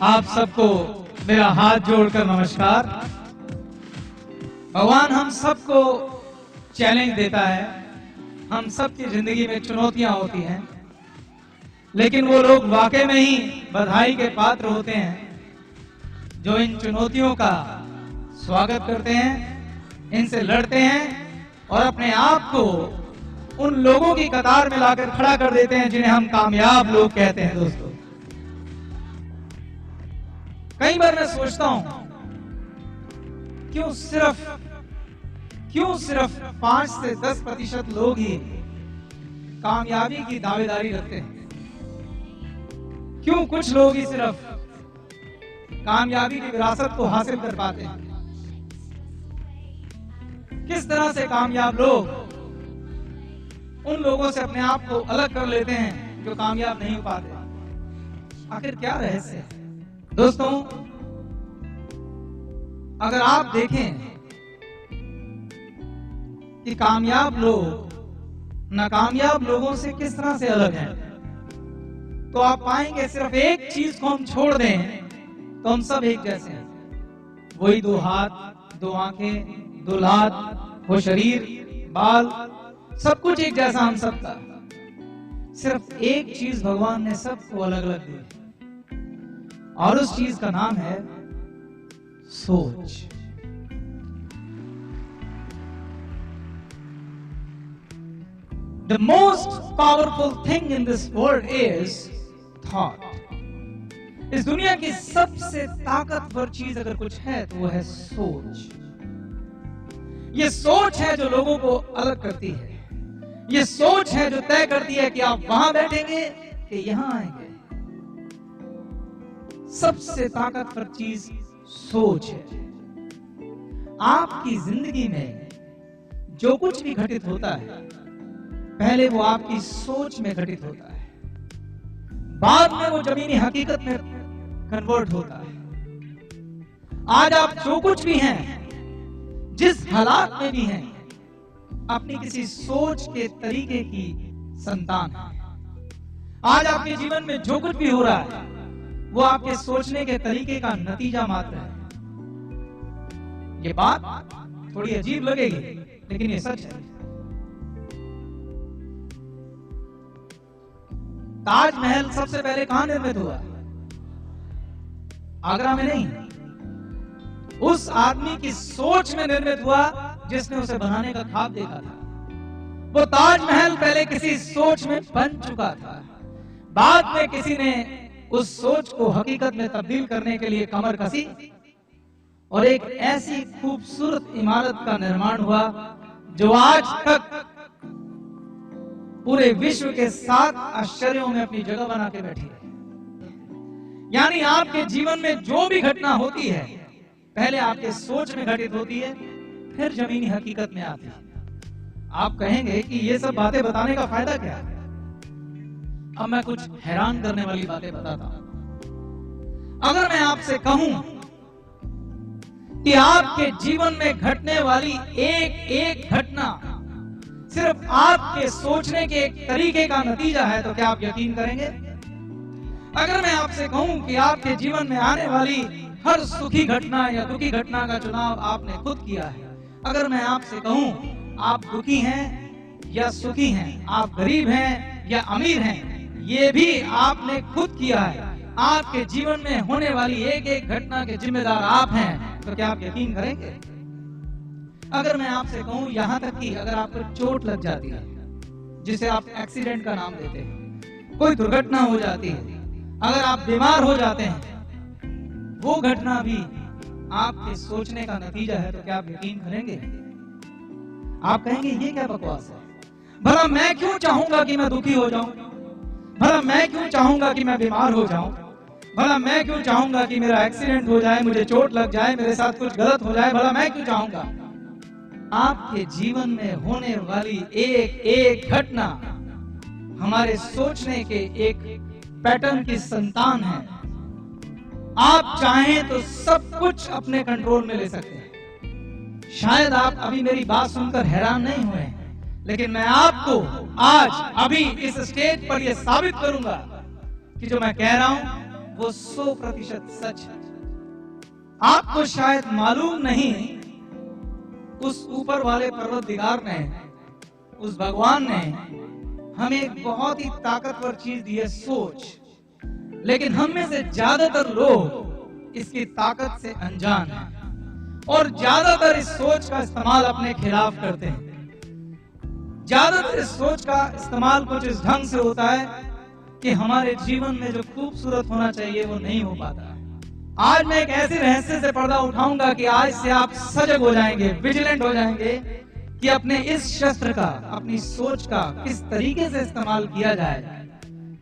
आप सबको मेरा हाथ जोड़कर नमस्कार। भगवान हम सबको चैलेंज देता है। हम सबकी जिंदगी में चुनौतियां होती हैं, लेकिन वो लोग वाकई में ही बधाई के पात्र होते हैं जो इन चुनौतियों का स्वागत करते हैं, इनसे लड़ते हैं और अपने आप को उन लोगों की कतार में लाकर खड़ा कर देते हैं जिन्हें हम कामयाब लोग कहते हैं। दोस्तों, कई बार मैं सोचता हूं क्यों सिर्फ 5 से 10% लोग ही कामयाबी की दावेदारी रखते हैं। क्यों कुछ लोग ही सिर्फ कामयाबी की विरासत को हासिल कर पाते हैं। किस तरह से कामयाब लोग उन लोगों से अपने आप को अलग कर लेते हैं जो कामयाब नहीं हो पाते। आखिर क्या रहस्य है? दोस्तों, अगर आप देखें कि कामयाब लोग नाकामयाब लोगों से किस तरह से अलग हैं, तो आप पाएंगे सिर्फ एक चीज को हम छोड़ दें तो हम सब एक जैसे हैं। वही 2 हाथ, 2 आंखें, 2 लात, वो शरीर, बाल, सब कुछ एक जैसा हम सबका। सिर्फ एक चीज भगवान ने सबको अलग अलग दी और उस चीज का नाम है सोच। The most powerful thing in this world is thought. इस दुनिया की सबसे ताकतवर चीज अगर कुछ है तो वो है सोच। ये सोच है जो लोगों को अलग करती है। ये सोच है जो तय करती है कि आप वहां बैठेंगे कि यहां आएंगे। सबसे ताकतवर चीज सोच है। आपकी जिंदगी में जो कुछ भी घटित होता है, पहले वो आपकी सोच में घटित होता है, बाद में वो जमीनी हकीकत में कन्वर्ट होता है। आज आप जो कुछ भी हैं, जिस हालात में भी हैं, अपनी किसी सोच के तरीके की संतान है। आज आपके जीवन में जो कुछ भी हो रहा है वो आपके सोचने के तरीके का नतीजा मात्र है। ये बात थोड़ी अजीब लगेगी, लेकिन ये सच है। ताजमहल सबसे पहले कहां निर्मित हुआ? आगरा में नहीं, उस आदमी की सोच में निर्मित हुआ जिसने उसे बनाने का ख्वाब देखा था। वो ताजमहल पहले किसी सोच में बन चुका था, बाद में किसी ने उस सोच को हकीकत में तब्दील करने के लिए कमर कसी और एक ऐसी खूबसूरत इमारत का निर्माण हुआ जो आज तक पूरे विश्व के 7 आश्चर्यों में अपनी जगह बना के बैठी है। यानी आपके जीवन में जो भी घटना होती है, पहले आपके सोच में घटित होती है, फिर जमीनी हकीकत में आती है। आप कहेंगे कि ये सब बातें बताने का फायदा क्या है? अब मैं कुछ हैरान करने वाली बातें बताता हूं। अगर मैं आपसे कहूं कि आपके जीवन में घटने वाली एक घटना सिर्फ आपके सोचने के एक तरीके का नतीजा है, तो क्या आप यकीन करेंगे? अगर मैं आपसे कहूं कि आपके जीवन में आने वाली हर सुखी घटना या दुखी घटना का चुनाव आपने खुद किया है, अगर मैं आपसे कहूं आप दुखी हैं या सुखी हैं, आप गरीब हैं या अमीर हैं, ये भी आपने खुद किया है। आपके जीवन में होने वाली एक घटना के जिम्मेदार आप हैं, तो क्या आप यकीन करेंगे? अगर मैं आपसे कहूं यहां तक कि अगर आपको चोट लग जाती है, जिसे आप एक्सीडेंट का नाम देते हैं, कोई दुर्घटना हो जाती है, अगर आप बीमार हो जाते हैं, वो घटना भी आपके सोचने का नतीजा है, तो क्या आप यकीन करेंगे? आप कहेंगे ये क्या बकवास है? भला मैं क्यों चाहूंगा कि मैं दुखी हो जाऊं? भला मैं क्यों चाहूंगा कि मैं बीमार हो जाऊं? भला मैं क्यों चाहूंगा कि मेरा एक्सीडेंट हो जाए, मुझे चोट लग जाए, मेरे साथ कुछ गलत हो जाए? भला मैं क्यों चाहूंगा? आपके जीवन में होने वाली एक घटना हमारे सोचने के एक पैटर्न की संतान है। आप चाहें तो सब कुछ अपने कंट्रोल में ले सकते हैं। शायद आप अभी मेरी बात सुनकर हैरान नहीं हुए, लेकिन मैं आपको आज अभी इस स्टेज पर यह साबित करूंगा कि जो मैं कह रहा हूं वो 100% सच है। आपको शायद मालूम नहीं, उस ऊपर वाले परवरदिगार ने, उस भगवान ने हमें एक बहुत ही ताकतवर चीज दी है, सोच। लेकिन हम में से ज्यादातर लोग इसकी ताकत से अनजान हैं और ज्यादातर इस सोच का इस्तेमाल अपने खिलाफ करते हैं। ज्यादातर इस सोच का इस्तेमाल कुछ इस ढंग से होता है कि हमारे जीवन में जो खूबसूरत होना चाहिए वो नहीं हो पाता है। आज मैं एक ऐसे रहस्य से पर्दा उठाऊंगा कि आज से आप सजग हो जाएंगे, विजिलेंट हो जाएंगे कि अपने इस शस्त्र का, अपनी सोच का किस तरीके से इस्तेमाल किया जाए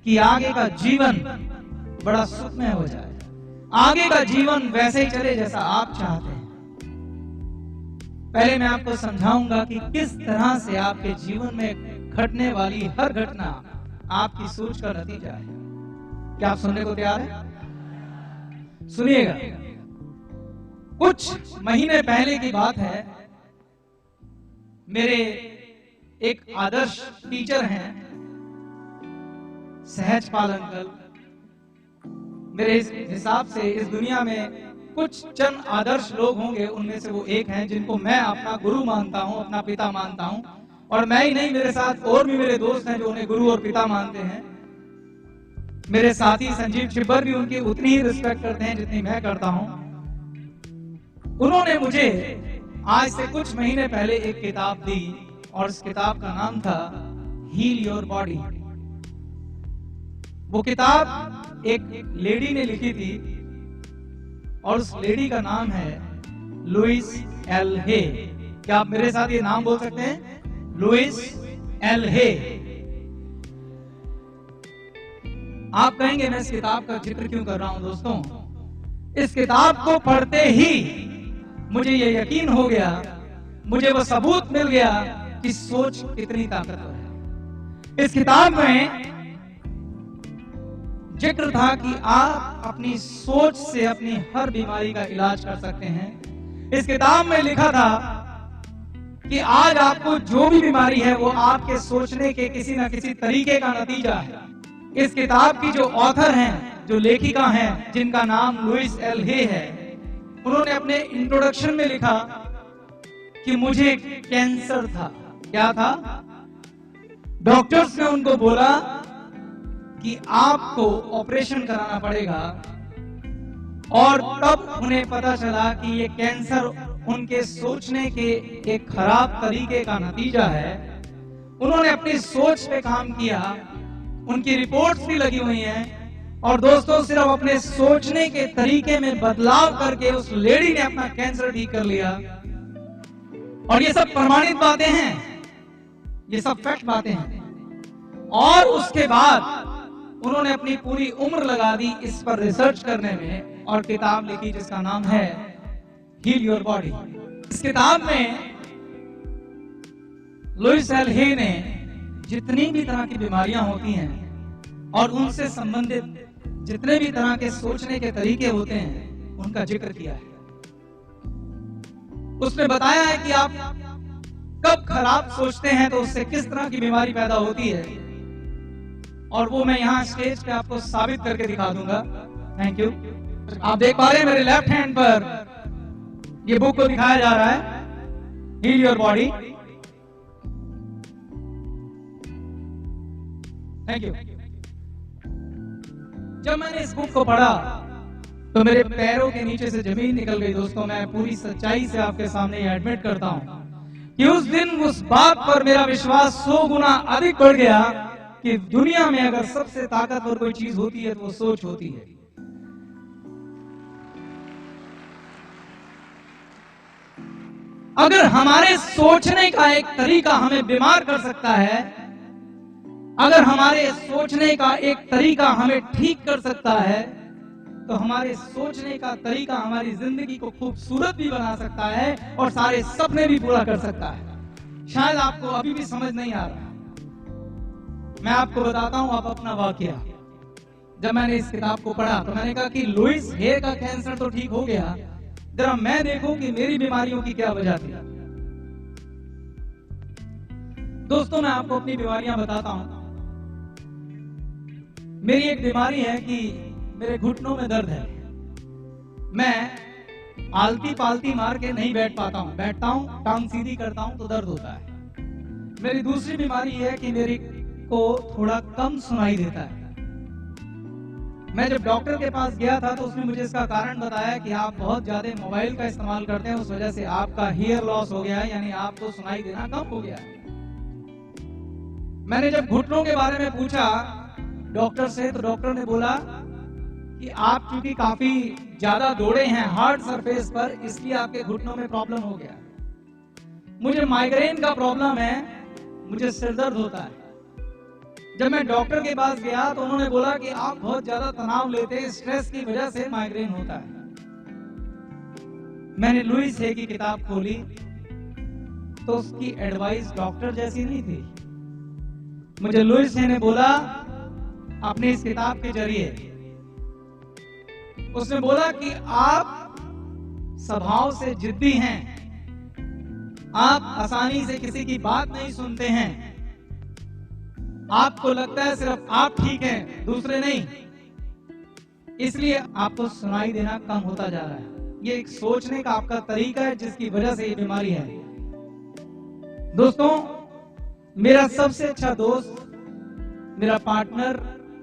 कि आगे का जीवन बड़ा सुखमय हो जाए, आगे का जीवन वैसे ही चले जैसा आप चाहते हैं। पहले मैं आपको समझाऊंगा कि किस तरह से आपके जीवन में घटने वाली हर घटना आपकी सोच का नतीजा है। क्या आप सुनने को तैयार हैं? सुनिएगा। कुछ महीने पहले की बात है, मेरे एक आदर्श टीचर हैं सहजपाल अंकल। मेरे हिसाब से इस दुनिया में कुछ चंद आदर्श लोग होंगे, उनमें से वो एक हैं जिनको मैं अपना गुरु मानता हूं, अपना पिता मानता हूं। और मैं ही नहीं, मेरे साथ और भी मेरे दोस्त हैं जो उन्हें गुरु और पिता मानते हैं। मेरे साथी संजीव छिब्बर भी उनकी उतनी ही रिस्पेक्ट करते हैं जितनी मैं करता हूं। उन्होंने मुझे आज से कुछ महीने पहले एक किताब दी और उस किताब का नाम था हील योर बॉडी। वो किताब एक लेडी ने लिखी थी और उस लेडी का नाम है लुइस एल हे। क्या आप मेरे साथ ये नाम बोल सकते हैं? लुइस एल हे। आप कहेंगे मैं इस किताब का जिक्र क्यों कर रहा हूं? दोस्तों, इस किताब को पढ़ते ही मुझे ये यकीन हो गया, मुझे वो सबूत मिल गया कि सोच कितनी ताकतवर है। इस किताब में जिक्र था कि आप अपनी सोच से अपनी हर बीमारी का इलाज कर सकते हैं। इस किताब में लिखा था कि आज आपको जो भी बीमारी है वो आपके सोचने के किसी न किसी तरीके का नतीजा है। इस किताब की जो ऑथर हैं, जो लेखिका हैं, जिनका नाम लुइस एल हे है, उन्होंने अपने इंट्रोडक्शन में लिखा कि मुझे कैंसर था। क्या था? डॉक्टर्स ने उनको बोला कि आपको ऑपरेशन कराना पड़ेगा और तब उन्हें पता चला कि ये कैंसर उनके सोचने के एक खराब तरीके का नतीजा है। उन्होंने अपनी सोच पे काम किया, उनकी रिपोर्ट्स भी लगी हुई हैं और दोस्तों सिर्फ अपने सोचने के तरीके में बदलाव करके उस लेडी ने अपना कैंसर ठीक कर लिया। और ये सब प्रमाणित बातें हैं, ये सब फैक्ट बातें हैं। और उसके बाद उन्होंने अपनी पूरी उम्र लगा दी इस पर रिसर्च करने में और किताब लिखी जिसका नाम है हील योर बॉडी। इस किताब में लुइस एल हे ने जितनी भी तरह की बीमारियां होती हैं और उनसे संबंधित जितने भी तरह के सोचने के तरीके होते हैं उनका जिक्र किया है। उसने बताया है कि आप कब खराब सोचते हैं तो उससे किस तरह की बीमारी पैदा होती है, और वो मैं यहाँ स्टेज पे आपको साबित करके दिखा दूंगा। Thank you. आप देख पा रहे हैं मेरे लेफ्ट हैंड पर ये बुक को दिखाया जा रहा है, heal your body. Thank you. जब मैंने इस बुक को पढ़ा तो मेरे पैरों के नीचे से जमीन निकल गई। दोस्तों, मैं पूरी सच्चाई से आपके सामने ये एडमिट करता हूं कि उस दिन उस बात पर मेरा विश्वास 100 गुना अधिक बढ़ गया कि दुनिया में अगर सबसे ताकतवर कोई चीज होती है तो वो सोच होती है। अगर हमारे सोचने का एक तरीका हमें बीमार कर सकता है, अगर हमारे सोचने का एक तरीका हमें ठीक कर सकता है, तो हमारे सोचने का तरीका हमारी जिंदगी को खूबसूरत भी बना सकता है और सारे सपने भी पूरा कर सकता है। शायद आपको अभी भी समझ नहीं आ रहा। मैं आपको बताता हूं आप अपना वाकया। जब मैंने इस किताब को पढ़ा तो मैंने कहा कि लुइस हे का कैंसर तो ठीक हो गया, जरा मैं देखूं कि मेरी बीमारियों की क्या वजह थी। दोस्तों, मैं आपको अपनी बीमारियां बताता हूं। मेरी एक बीमारी है कि मेरे घुटनों में दर्द है, मैं आलती पालती मार के नहीं बैठ पाता हूँ, बैठता हूँ टांग सीधी करता हूँ तो दर्द होता है। मेरी दूसरी बीमारी है कि मेरी को थोड़ा कम सुनाई देता है। मैं जब डॉक्टर के पास गया था तो उसने मुझे इसका कारण बताया कि आप बहुत ज्यादा मोबाइल का इस्तेमाल करते हैं, उस वजह से आपका हियर लॉस हो गया है, यानी आपको सुनाई देना कम हो गया है। मैंने जब घुटनों के बारे में पूछा डॉक्टर से तो डॉक्टर ने बोला कि आप चूंकि काफी ज्यादा दौड़े हैं हार्ड सरफेस पर, इसलिए आपके घुटनों में प्रॉब्लम हो गया। मुझे माइग्रेन का प्रॉब्लम है, मुझे सिर दर्द होता है। जब मैं डॉक्टर के पास गया तो उन्होंने बोला कि आप बहुत ज्यादा तनाव लेते हैं, स्ट्रेस की वजह से माइग्रेन होता है। मैंने लुईस हे की किताब खोली तो उसकी एडवाइस डॉक्टर जैसी नहीं थी। मुझे लुईस हे ने बोला अपनी इस किताब के जरिए, उसने बोला कि आप स्वभाव से जिद्दी हैं, आप आसानी से किसी की बात नहीं सुनते हैं, आपको लगता है सिर्फ आप ठीक हैं, दूसरे नहीं, इसलिए आपको सुनाई देना कम होता जा रहा है। ये एक सोचने का आपका तरीका है जिसकी वजह से ये बीमारी है। दोस्तों, मेरा सबसे अच्छा दोस्त, मेरा पार्टनर,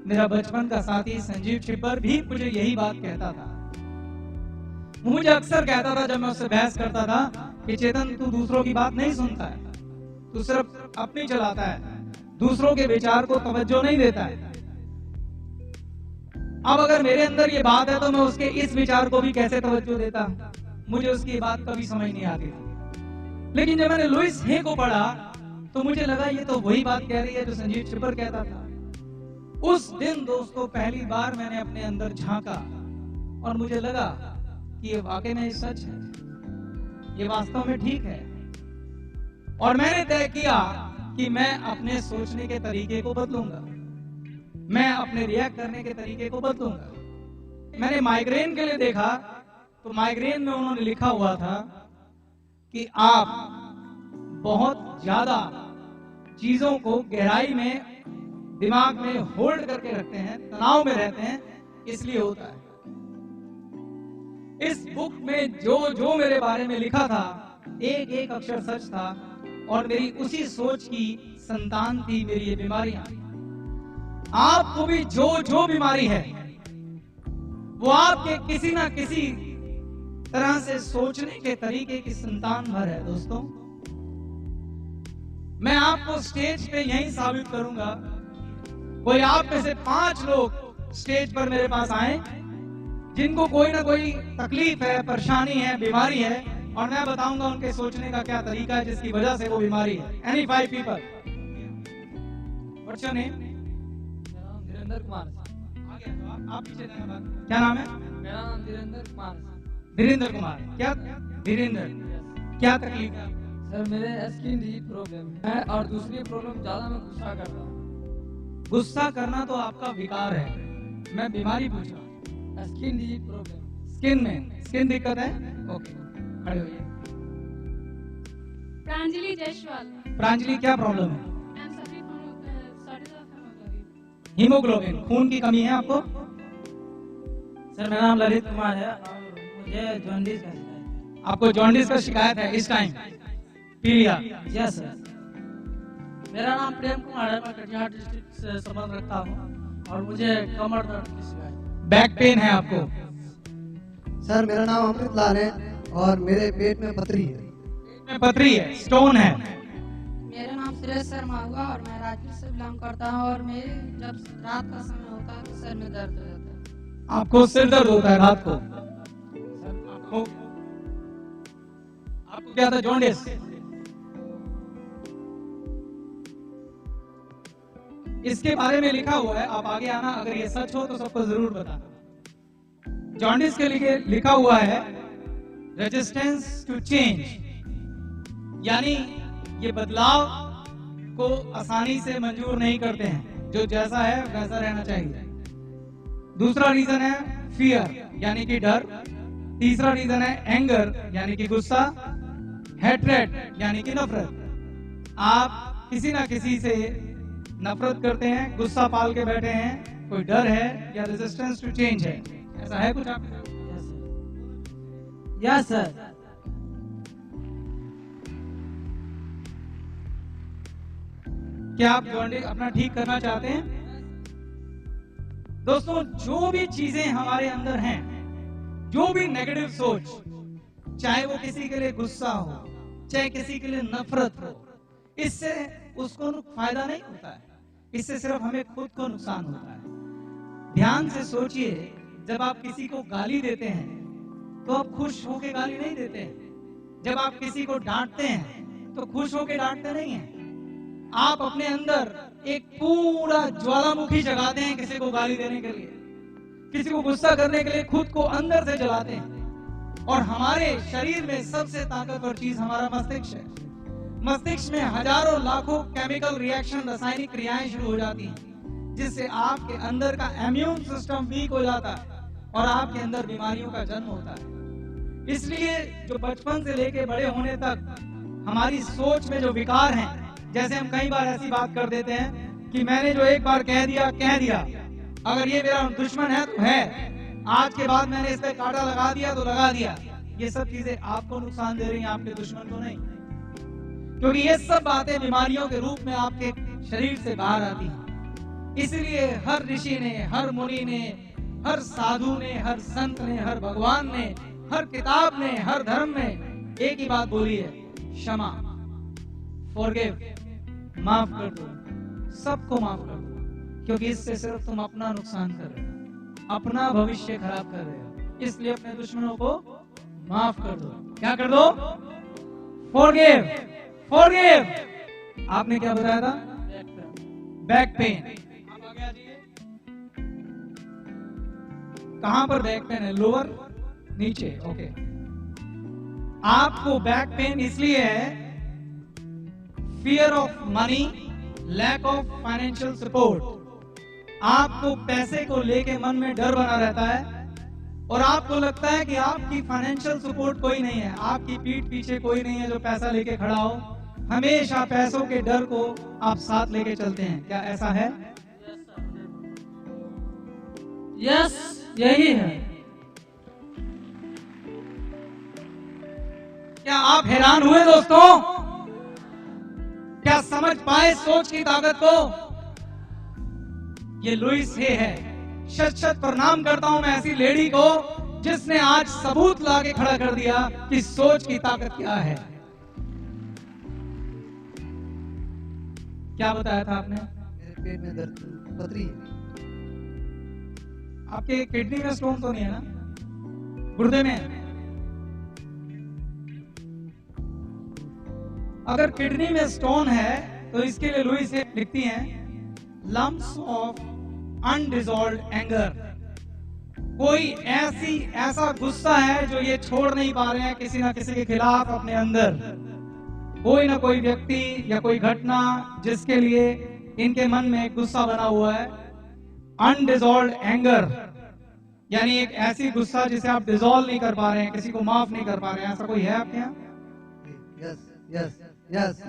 मेरा बचपन का साथी संजीव छिब्बर भी मुझे यही बात कहता था। वो मुझे अक्सर कहता था जब मैं उससे बहस करता था कि चेतन तू दूसरों की बात नहीं सुनता है, तू सिर्फ अपनी चलाता है, दूसरों के विचार को तवज्जो नहीं देता है। अब अगर मेरे अंदर ये बात है तो मैं उसके इस विचार को भी कैसे तवज्जो देता? मुझे उसकी बात कभी समझ नहीं आती थी। लेकिन जब मैंने लुईस हे को पढ़ा तो मुझे लगा ये तो वही बात कह रही है जो संजीव छिब्बर कहता था। उस दिन दोस्तों पहली बार मैंने अपने अंदर झांका और मुझे लगा कि ये वाकई में सच है, ये वास्तव में ठीक है। और मैंने तय किया कि मैं अपने सोचने के तरीके को बदलूंगा, मैं अपने रिएक्ट करने के तरीके को बदलूंगा। मैंने माइग्रेन के लिए देखा तो माइग्रेन में उन्होंने लिखा हुआ था कि आप बहुत ज्यादा चीजों को गहराई में दिमाग में होल्ड करके रखते हैं, तनाव में रहते हैं, इसलिए होता है। इस बुक में जो जो मेरे बारे में लिखा था एक एक अक्षर सच था और मेरी उसी सोच की संतान थी मेरी ये बीमारियां। आपको भी जो जो बीमारी है वो आपके किसी ना किसी तरह से सोचने के तरीके की संतान भर है। दोस्तों, मैं आपको स्टेज पे यही साबित करूंगा। कोई आप में से 5 लोग स्टेज पर मेरे पास आए जिनको कोई ना कोई तकलीफ है, परेशानी है, बीमारी है, और मैं बताऊंगा उनके सोचने का क्या तरीका है जिसकी वजह से वो बीमारी है। Any 5 people? What's your name? Dhirendra Kumar. आगे आप पीछे जाना बात। क्या नाम है? मेरा नाम धीरेंद्र कुमार। धीरेंद्र कुमार। क्या धीरेंद्र, क्या तकलीफ है? सर मेरे स्किन डिजीज प्रॉब्लम है और दूसरी प्रॉब्लम ज्यादा मैं गुस्सा करता हूँ। गुस्सा करना तो आपका विकार है, मैं बीमारी पूछ रहा हूँ। Skin disease problem. स्किन में स्किन दिक्कत है? ओके, खड़े होइए। प्रांजलि जायसवाल। प्रांजलि, क्या प्रॉब्लम है? हीमोग्लोबिन, खून की कमी है आपको? सर मेरा नाम ललित कुमार है और मुझे जॉन्डिस का शिकायत है। आपको जॉन्डिस का शिकायत है इस टाइम? पी लिया? Yes sir. मेरा नाम प्रेम कुमार है, मैं कटिहार डिस्ट्रिक्ट से संबंध रखता हूँ और मुझे कमर दर्द की शिकायत है। बैक पेन है आपको? सर मेरा नाम अमृत लाल है और मेरे पेट में पथरी है। पेट में पथरी है, स्टोन है? मेरा नाम सुरेश शर्मा हुआ और मैं राजगीर से बिलोंग करता हूँ और मेरे जब रात का समय होता है तो सर में दर्द हो जाता है। आपको सिर दर्द होता है रात को? आपको क्या था, जॉन्डिस? इसके बारे में लिखा हुआ है, आप आगे आना, अगर ये सच हो तो सबको जरूर बताना। जॉन्डिस के लिए लिखा हुआ है रेजिस्टेंस टू चेंज, यानी ये बदलाव को आसानी से मंजूर नहीं करते हैं, जो जैसा है वैसा रहना चाहिए। दूसरा रीजन है फियर, यानी कि डर। तीसरा रीजन है एंगर, यानी कि गुस्सा। हेट्रेड, यानी कि नफरत। आप किसी ना किसी से नफरत करते हैं, गुस्सा पाल के बैठे हैं, कोई डर है या रेजिस्टेंस टू चेंज है, ऐसा है कुछ आपके साथ? Yes sir. क्या आप जॉन्डिस अपना ठीक करना चाहते हैं? दोस्तों, जो भी चीजें हमारे अंदर हैं, जो भी नेगेटिव सोच, चाहे वो किसी के लिए गुस्सा हो, चाहे किसी के लिए नफरत हो, इससे उसको फायदा नहीं होता है, इससे सिर्फ हमें खुद को नुकसान होता है। ध्यान से सोचिए, जब आप किसी को गाली देते हैं तो आप खुश होके गाली नहीं देते हैं। जब आप किसी को डांटते हैं तो खुश होके डांटते नहीं हैं। आप अपने अंदर एक पूरा ज्वालामुखी जगाते हैं किसी को गाली देने के लिए, किसी को गुस्सा करने के लिए खुद को अंदर से जलाते हैं। और हमारे शरीर में सबसे ताकतवर चीज हमारा मस्तिष्क है। मस्तिष्क में हजारों लाखों केमिकल रिएक्शन, रासायनिक क्रियाएं शुरू हो जाती हैं, जिससे आपके अंदर का इम्यून सिस्टम वीक हो जाता है और आपके अंदर बीमारियों का जन्म होता है। इसलिए जो बचपन से लेके बड़े होने तक हमारी सोच में जो विकार हैं, जैसे हम कई बार ऐसी बात कर देते हैं कि मैंने जो एक बार कह दिया, अगर ये मेरा दुश्मन है तो है, आज के बाद मैंने इस पे कांटा लगा दिया तो लगा दिया। ये सब चीजें आपको नुकसान दे रही हैं, आपके दुश्मन को नहीं, क्योंकि ये सब बातें बीमारियों के रूप में आपके शरीर से बाहर आती हैं। इसलिए हर ऋषि ने, हर मुनि ने, हर साधु ने, हर संत ने, हर भगवान ने, हर किताब ने, हर धर्म ने एक ही बात बोली है, क्षमा, फॉरगिव, माफ कर दो, सबको माफ कर दो, क्योंकि इससे सिर्फ तुम अपना नुकसान कर रहे हो, अपना भविष्य खराब कर रहे हो। इसलिए अपने दुश्मनों को माफ कर दो। क्या कर दो? Forgive, forgive. आपने क्या बताया था? Back pain. आप आगे आ जाइए। कहां पर बैक पेन है? लोअर, नीचे, ओके। आपको बैक पेन इसलिए है, fear of money, lack of financial support. आपको पैसे को लेके मन में डर बना रहता है और आपको लगता है कि आपकी फाइनेंशियल सपोर्ट कोई नहीं है, आपकी पीठ पीछे कोई नहीं है जो पैसा लेके खड़ा हो। हमेशा पैसों के डर को आप साथ लेके चलते हैं। क्या ऐसा है? यस, यही है। क्या आप हैरान हुए दोस्तों? क्या समझ पाए सोच की ताकत को? ये लुइस हे है। शत शत प्रणाम करता हूं मैं ऐसी लेडी को जिसने आज सबूत लाके खड़ा कर दिया कि सोच की ताकत क्या है। क्या बताया था आपने? मेरे पेट में दर्द, पथरी है। आपके किडनी में स्टोन तो नहीं है ना? गुर्दे में? अगर किडनी में स्टोन है तो इसके लिए लुइस हे लिखती हैं, लम्प्स ऑफ अनडिसॉल्व्ड एंगर। कोई ऐसा गुस्सा है जो ये छोड़ नहीं पा रहे हैं किसी ना किसी के खिलाफ अपने अंदर। कोई ना कोई व्यक्ति या कोई घटना जिसके लिए इनके मन में गुस्सा बना हुआ है। अनडिसॉल्व्ड एंगर यानी एक ऐसी गुस्सा जिसे आप डिसॉल्व नहीं कर पा रहे हैं, किसी को माफ नहीं कर पा रहे हैं। ऐसा कोई है आपके यहाँ? यस यस यस,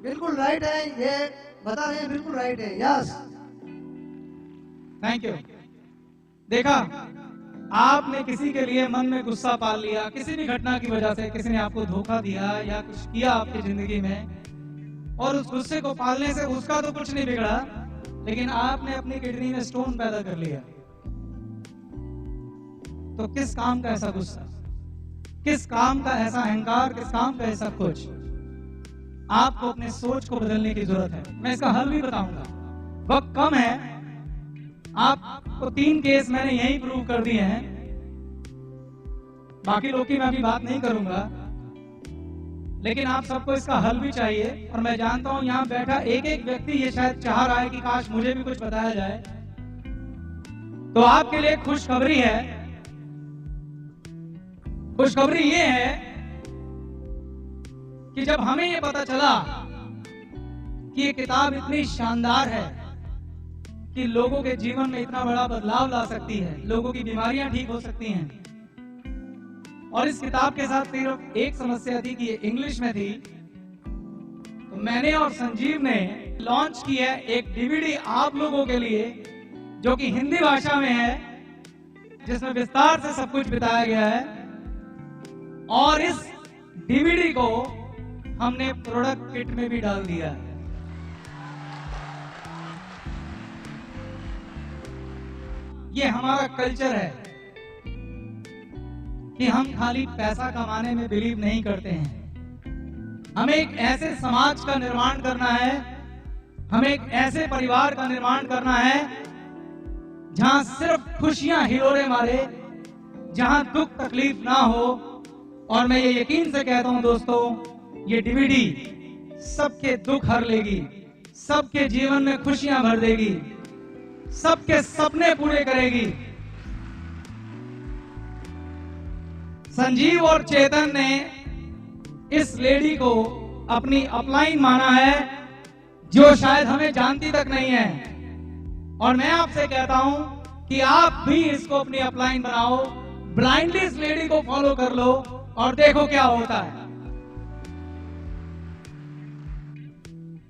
बिल्कुल राइट है, ये बता रहे हैं, बिल्कुल राइट है। Yes, thank you. देखा, आपने किसी के लिए मन में गुस्सा पाल लिया, किसी भी घटना की वजह से किसी ने आपको धोखा दिया या कुछ किया आपकी जिंदगी में, और उस गुस्से को पालने से उसका तो कुछ नहीं बिगड़ा, लेकिन आपने अपनी किडनी में स्टोन पैदा कर लिया। तो किस काम का ऐसा गुस्सा, किस काम का ऐसा अहंकार, किस काम का ऐसा कुछ? आपको अपने सोच को बदलने की जरूरत है। मैं इसका हल भी बताऊंगा, वक्त कम है। आपको 3 केस मैंने यही प्रूव कर दिए हैं, बाकी लोग की मैं अभी बात नहीं करूंगा, लेकिन आप सबको इसका हल भी चाहिए। और मैं जानता हूं यहां बैठा एक एक व्यक्ति ये शायद चाह रहा है कि काश मुझे भी कुछ बताया जाए। तो आपके लिए खुशखबरी है। खुशखबरी ये है कि जब हमें ये पता चला कि ये किताब इतनी शानदार है कि लोगों के जीवन में इतना बड़ा बदलाव ला सकती है, लोगों की बीमारियां ठीक हो सकती हैं, और इस किताब के साथ सिर्फ एक समस्या थी कि ये इंग्लिश में थी, तो मैंने और संजीव ने लॉन्च की है एक डीवीडी आप लोगों के लिए, जो कि हिंदी भाषा में है, जिसमें विस्तार से सब कुछ बताया गया है। और इस डीवीडी को हमने प्रोडक्ट किट में भी डाल दिया है। ये हमारा कल्चर है कि हम खाली पैसा कमाने में बिलीव नहीं करते हैं। हमें एक ऐसे समाज का निर्माण करना है, हमें एक ऐसे परिवार का निर्माण करना है जहां सिर्फ खुशियां हिलोरे मारे, जहां दुख तकलीफ ना हो। और मैं ये यकीन से कहता हूं दोस्तों, ये डीवीडी सबके दुख हर लेगी, सबके जीवन में खुशियां भर देगी, सबके सपने पूरे करेगी। संजीव और चेतन ने इस लेडी को अपनी अपलाइन माना है, जो शायद हमें जानती तक नहीं है। और मैं आपसे कहता हूं कि आप भी इसको अपनी अपलाइन बनाओ, ब्लाइंडली इस लेडी को फॉलो कर लो और देखो क्या होता है।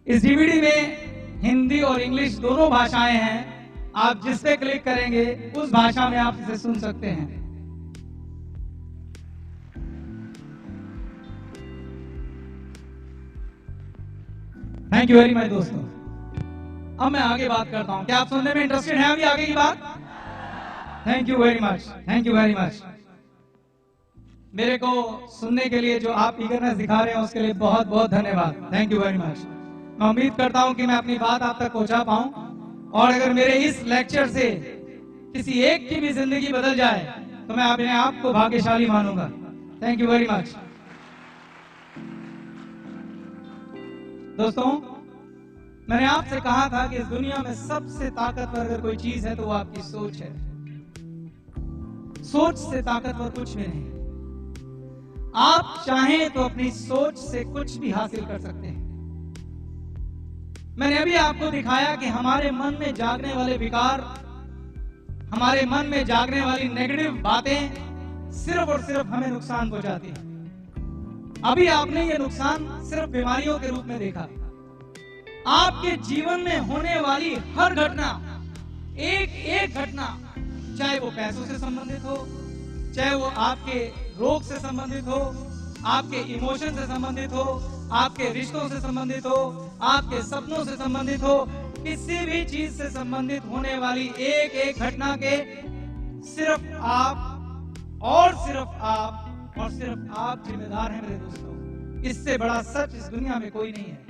इस डीवीडी में हिंदी और इंग्लिश दोनों भाषाएं हैं। आप जिस पे क्लिक करेंगे उस भाषा में आप इसे सुन सकते हैं। थैंक यू वेरी मच दोस्तों। अब मैं आगे बात करता हूं। क्या आप सुनने में इंटरेस्टेड हैं अभी आगे की बात? Thank you very much, thank you very much. मेरे को सुनने के लिए जो आप ईगरनेस दिखा रहे हैं उसके लिए बहुत बहुत धन्यवाद। Thank you very much. मैं उम्मीद करता हूं कि मैं अपनी बात आप तक पहुंचा पाऊं, और अगर मेरे इस लेक्चर से किसी एक की भी जिंदगी बदल जाए तो मैं अपने आप को भाग्यशाली मानूंगा। Thank you very much. दोस्तों, मैंने आपसे कहा था कि इस दुनिया में सबसे ताकतवर अगर कोई चीज है तो वो आपकी सोच है। सोच से ताकतवर कुछ भी नहीं। आप चाहें तो अपनी सोच से कुछ भी हासिल कर सकते हैं। मैंने अभी आपको दिखाया कि हमारे मन में जागने वाले विकार, हमारे मन में जागने वाली नेगेटिव बातें सिर्फ और सिर्फ हमें नुकसान पहुंचाती हैं। अभी आपने ये नुकसान सिर्फ बीमारियों के रूप में देखा। आपके जीवन में होने वाली हर घटना, एक एक घटना, चाहे वो पैसों से संबंधित हो, चाहे वो आपके रोग से संबंधित हो, आपके इमोशन से संबंधित हो, आपके रिश्तों से संबंधित हो, आपके सपनों से संबंधित हो, किसी भी चीज से संबंधित होने वाली एक एक घटना के सिर्फ आप और सिर्फ आप और सिर्फ आप जिम्मेदार हैं मेरे दोस्तों। इससे बड़ा सच इस दुनिया में कोई नहीं है।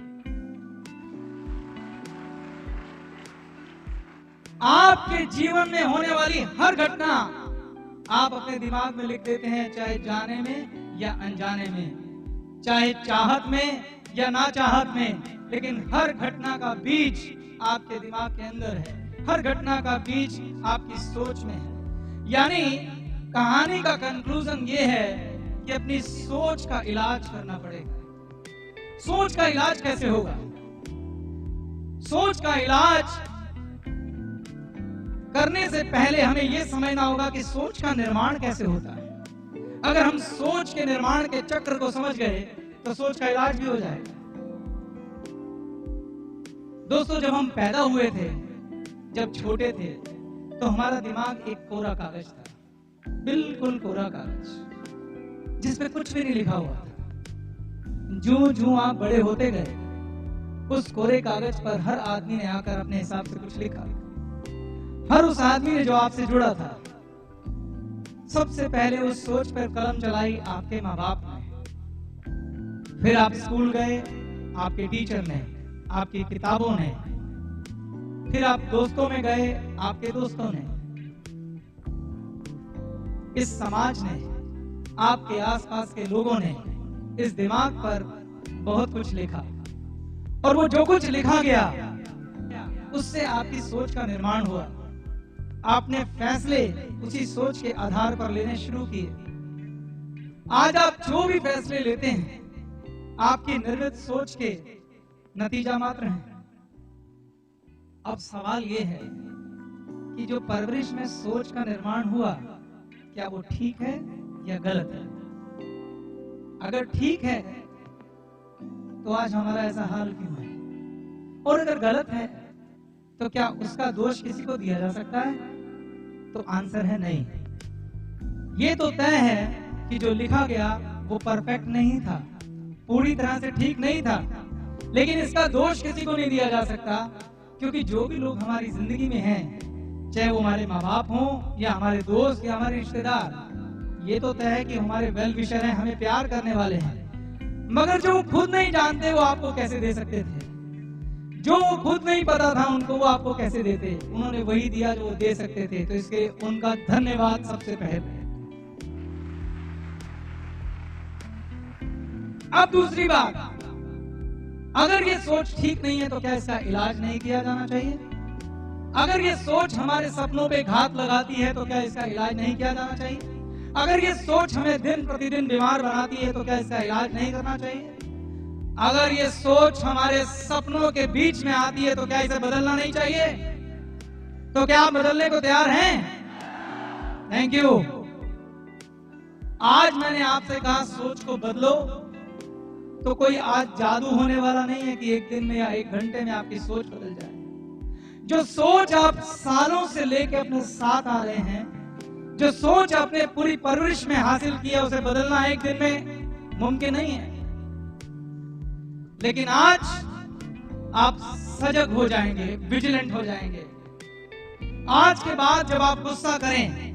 आपके जीवन में होने वाली हर घटना आप अपने दिमाग में लिख देते हैं, चाहे जाने में या अनजाने में, चाहे चाहत में या ना चाहत में, लेकिन हर घटना का बीज आपके दिमाग के अंदर है। हर घटना का बीज आपकी सोच में है। यानी कहानी का कंक्लूजन ये है कि अपनी सोच का इलाज करना पड़ेगा। सोच का इलाज कैसे होगा? सोच का इलाज करने से पहले हमें यह समझना होगा कि सोच का निर्माण कैसे होता है। अगर हम सोच के निर्माण के चक्र को समझ गए तो सोच का इलाज भी हो जाएगा। दोस्तों, जब हम पैदा हुए थे, जब छोटे थे, तो हमारा दिमाग एक कोरा कागज था, बिल्कुल कोरा कागज, जिसपे कुछ भी नहीं लिखा हुआ था। जो आप बड़े होते गए, उस कोरे कागज पर हर आदमी ने आकर अपने हिसाब से कुछ लिखा। हर उस आदमी ने जो आपसे जुड़ा था, सबसे पहले उस सोच पर कलम चलाई आपके माँ बाप ने। फिर आप स्कूल गए, आपके टीचर ने, आपकी किताबों ने, फिर आप दोस्तों में गए, आपके दोस्तों ने, इस समाज ने, आपके आसपास के लोगों ने इस दिमाग पर बहुत कुछ लिखा। और वो जो कुछ लिखा गया, उससे आपकी सोच का निर्माण हुआ। आपने फैसले उसी सोच के आधार पर लेने शुरू किए। आज आप जो भी फैसले लेते हैं, आपकी निर्मित सोच के नतीजा मात्र हैं। अब सवाल यह है कि जो परवरिश में सोच का निर्माण हुआ, क्या वो ठीक है या गलत है? अगर ठीक है तो आज हमारा ऐसा हाल क्यों है? और अगर गलत है तो क्या उसका दोष किसी को दिया जा सकता है? तो आंसर है नहीं। ये तो तय है कि जो लिखा गया वो परफेक्ट नहीं था, पूरी तरह से ठीक नहीं था, लेकिन इसका दोष किसी को नहीं दिया जा सकता, क्योंकि जो भी लोग हमारी जिंदगी में हैं, चाहे वो हमारे माँ बाप हों या हमारे दोस्त या हमारे रिश्तेदार, ये तो तय है कि हमारे वेल विशर हैं, हमें प्यार करने वाले हैं। मगर जो वो खुद नहीं जानते वो आपको कैसे दे सकते थे? जो वो खुद नहीं पता था उनको, वो आपको कैसे देते? उन्होंने वही दिया जो वो दे सकते थे, तो इसके उनका धन्यवाद सबसे पहले। अब दूसरी बात, अगर ये सोच ठीक नहीं है तो क्या इसका इलाज नहीं किया जाना चाहिए? अगर ये सोच हमारे सपनों पे घात लगाती है तो क्या इसका इलाज नहीं किया जाना चाहिए? अगर ये सोच हमें दिन प्रतिदिन बीमार बनाती है तो क्या इसका इलाज नहीं करना चाहिए? अगर ये सोच हमारे सपनों के बीच में आती है तो क्या इसे बदलना नहीं चाहिए? तो क्या आप बदलने को तैयार हैं? Thank you. आज मैंने आपसे कहा सोच को बदलो, तो कोई आज जादू होने वाला नहीं है कि एक दिन में या एक घंटे में आपकी सोच बदल जाए। जो सोच आप सालों से लेके अपने साथ आ रहे हैं, जो सोच आपने पूरी परवरिश में हासिल की है, उसे बदलना एक दिन में मुमकिन नहीं है। लेकिन आज आप सजग हो जाएंगे, विजिलेंट हो जाएंगे। आज के बाद जब आप गुस्सा करें,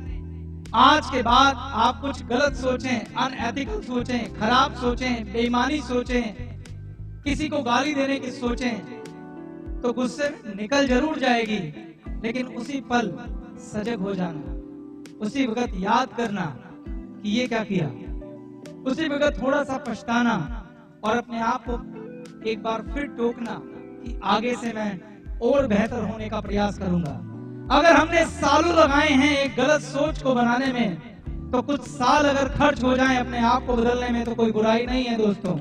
आज के बाद आप कुछ गलत सोचें, अनएथिकल सोचें, खराब सोचें, बेईमानी सोचें, किसी को गाली देने की सोचें, तो गुस्से में निकल जरूर जाएगी, लेकिन उसी पल सजग हो जाना, उसी वक्त याद करना कि ये क्या किया, उसी वक्त थोड़ा सा पछताना और अपने आप को एक बार फिर टोकना कि आगे से मैं और बेहतर होने का प्रयास करूंगा। अगर हमने सालों लगाए हैं एक गलत सोच को बनाने में, तो कुछ साल अगर खर्च हो जाएं अपने आप को बदलने में तो कोई बुराई नहीं है दोस्तों।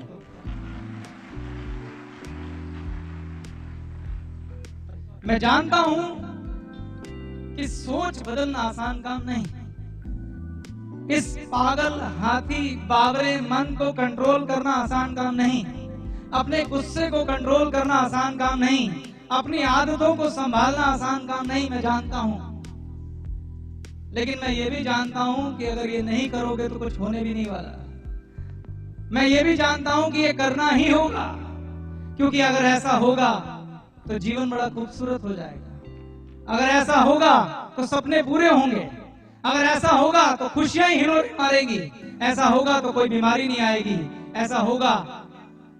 मैं जानता हूं कि सोच बदलना आसान काम नहीं। इस पागल हाथी बावरे मन को कंट्रोल करना आसान काम नहीं। अपने गुस्से को कंट्रोल करना आसान काम नहीं। अपनी आदतों को संभालना आसान काम नहीं, मैं जानता हूं। लेकिन मैं ये भी जानता हूं कि अगर ये नहीं करोगे तो कुछ होने भी नहीं वाला। मैं ये भी जानता हूं कि ये करना ही होगा, क्योंकि अगर ऐसा होगा तो जीवन बड़ा खूबसूरत हो जाएगा। अगर ऐसा होगा तो सपने पूरे होंगे। अगर ऐसा होगा तो खुशियां ही हिलोरे मारेंगी। ऐसा होगा तो कोई बीमारी नहीं आएगी। ऐसा होगा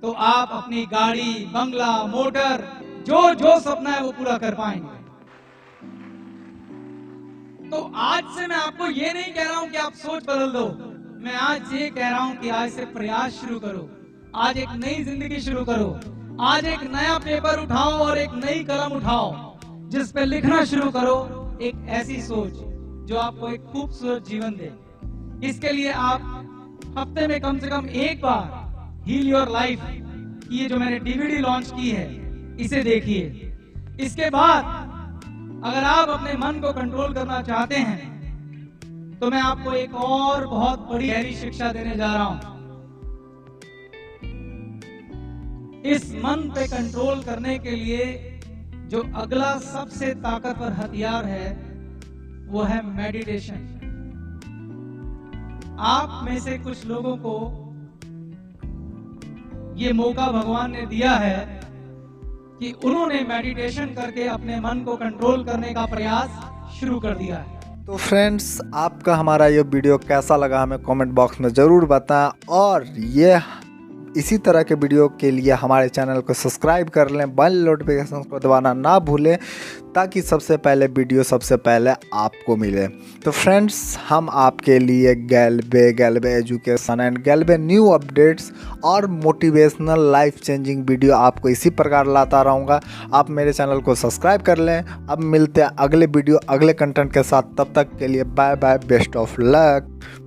तो आप अपनी गाड़ी, बंगला, मोटर, जो सपना है वो पूरा कर पाएंगे। तो आज से मैं आपको ये नहीं कह रहा हूं कि आप सोच बदल दो। मैं आज ये कह रहा हूं कि आज से प्रयास शुरू करो। आज एक नई जिंदगी शुरू करो। आज एक नया पेपर उठाओ और एक नई कलम उठाओ, जिस पे लिखना शुरू करो एक ऐसी सोच जो आपको एक खूबसूरत जीवन दे। इसके लिए आप हफ्ते में कम से कम एक बार हील योर लाइफ की ये जो मैंने डीवीडी लॉन्च की है, इसे देखिए। इसके बाद अगर आप अपने मन को कंट्रोल करना चाहते हैं तो मैं आपको एक और बहुत बड़ी गहरी शिक्षा देने जा रहा हूं। इस मन पे कंट्रोल करने के लिए जो अगला सबसे ताकतवर हथियार है वो है मेडिटेशन। आप में से कुछ लोगों को ये मौका भगवान ने दिया है कि उन्होंने मेडिटेशन करके अपने मन को कंट्रोल करने का प्रयास शुरू कर दिया है। तो फ्रेंड्स, आपका हमारा ये वीडियो कैसा लगा हमें कमेंट बॉक्स में ज़रूर बताएं, और ये इसी तरह के वीडियो के लिए हमारे चैनल को सब्सक्राइब कर लें, बेल नोटिफिकेशन को दबाना ना भूलें, ताकि सबसे पहले वीडियो सबसे पहले आपको मिले। तो फ्रेंड्स, हम आपके लिए गैल्बे एजुकेशन एंड गैल्बे न्यू अपडेट्स और मोटिवेशनल लाइफ चेंजिंग वीडियो आपको इसी प्रकार लाता रहूँगा। आप मेरे चैनल को सब्सक्राइब कर लें। अब मिलते हैं अगले वीडियो अगले कंटेंट के साथ। तब तक के लिए bye bye, best of luck.